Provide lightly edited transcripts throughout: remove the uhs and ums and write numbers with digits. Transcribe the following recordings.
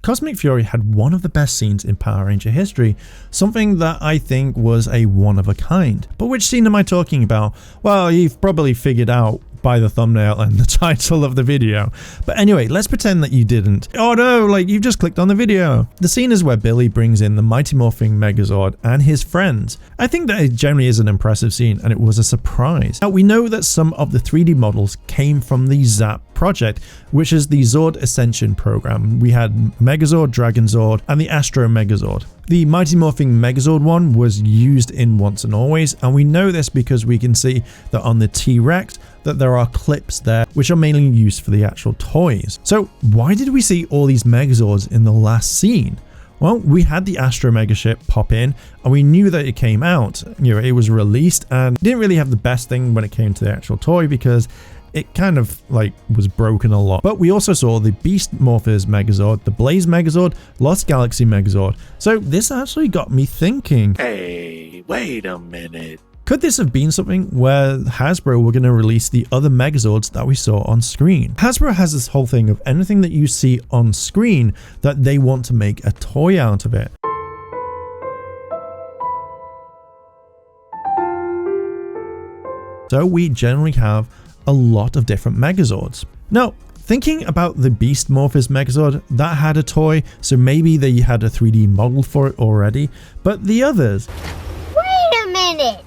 Cosmic Fury had one of the best scenes in Power Ranger history, something that I think was a one of a kind. But which scene am I talking about? Well, you've probably figured out by the thumbnail and the title of the video. But anyway, let's pretend that you didn't. Oh no, like you've just clicked on the video. The scene is where Billy brings in the Mighty Morphing Megazord and his friends. I think that it generally is an impressive scene and it was a surprise. Now we know that some of the 3D models came from the ZAP project, which is the Zord Ascension program. We had Megazord, Dragonzord, and the Astro Megazord. The Mighty Morphing Megazord one was used in Once and Always, and we know this because we can see that on the T-Rex that there are clips there which are mainly used for the actual toys. So why did we see all these Megazords in the last scene? Well, we had the Astro Megaship pop in and we knew that it came out. It was released and didn't really have the best thing when it came to the actual toy because it kind of like was broken a lot. But we also saw the Beast Morphers Megazord, the Blaze Megazord, Lost Galaxy Megazord. So this actually got me thinking, hey, wait a minute. Could this have been something where Hasbro were going to release the other Megazords that we saw on screen? Hasbro has this whole thing of anything that you see on screen that they want to make a toy out of it. So we generally have a lot of different Megazords. Now, thinking about the Beast Morphers Megazord, that had a toy, so maybe they had a 3D model for it already, but the others...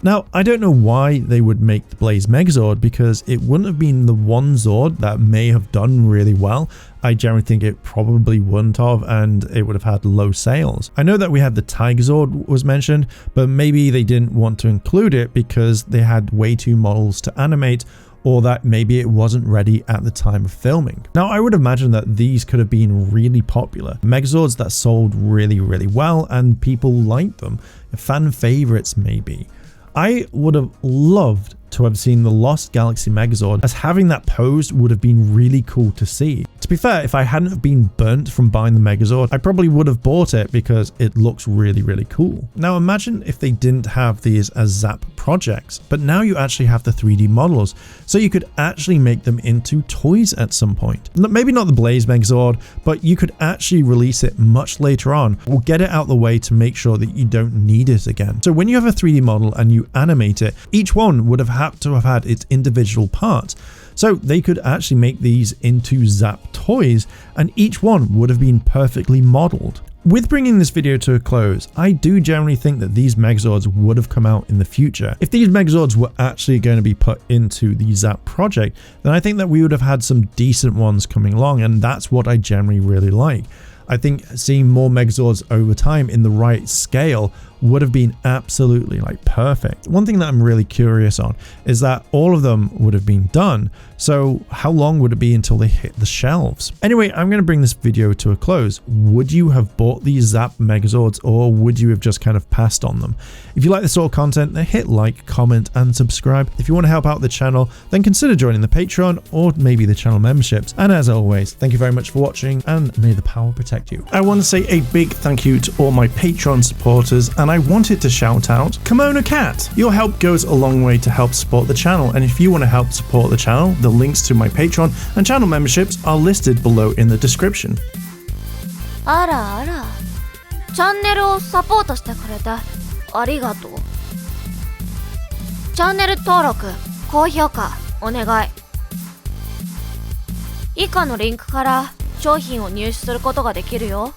Now, I don't know why they would make the Blaze Megazord because it wouldn't have been the one Zord that may have done really well. I generally think it probably wouldn't have, and it would have had low sales. I know that we had the Tiger Zord was mentioned, but maybe they didn't want to include it because they had way too models to animate, or that maybe it wasn't ready at the time of filming. Now, I would imagine that these could have been really popular. Megazords that sold really, really well and people liked them. Fan favorites maybe. I would have loved to have seen the Lost Galaxy Megazord, as having that posed would have been really cool to see. To be fair, if I hadn't have been burnt from buying the Megazord, I probably would have bought it because it looks really, really cool. Now imagine if they didn't have these as ZAP projects, but now you actually have the 3D models, so you could actually make them into toys at some point. Maybe not the Blaze Megazord, but you could actually release it much later on, or get it out the way to make sure that you don't need it again. So when you have a 3D model and you animate it, each one would have had to have had its individual parts. So they could actually make these into ZAP toys and each one would have been perfectly modeled. With bringing this video to a close, I do generally think that these Megazords would have come out in the future. If these Megazords were actually going to be put into the ZAP project, then I think that we would have had some decent ones coming along, and that's what I generally really like. I think seeing more Megazords over time in the right scale would have been absolutely like perfect. One thing that I'm really curious on is that all of them would have been done. So how long would it be until they hit the shelves? Anyway, I'm going to bring this video to a close. Would you have bought these ZAP Megazords or would you have just kind of passed on them? If you like this sort of content, then hit like, comment and subscribe. If you want to help out the channel, then consider joining the Patreon or maybe the channel memberships. And as always, thank you very much for watching and may the power protect you. I want to say a big thank you to all my Patreon supporters, and I wanted to shout out Kimona Cat. Your help goes a long way to help support the channel, and if you want to help support the channel, the links to my Patreon and channel memberships are listed below in the description. あらあら、チャンネルをサポートしてくれてありがとう。チャンネル登録、高評価お願い。以下のリンクから商品を入手することができるよ。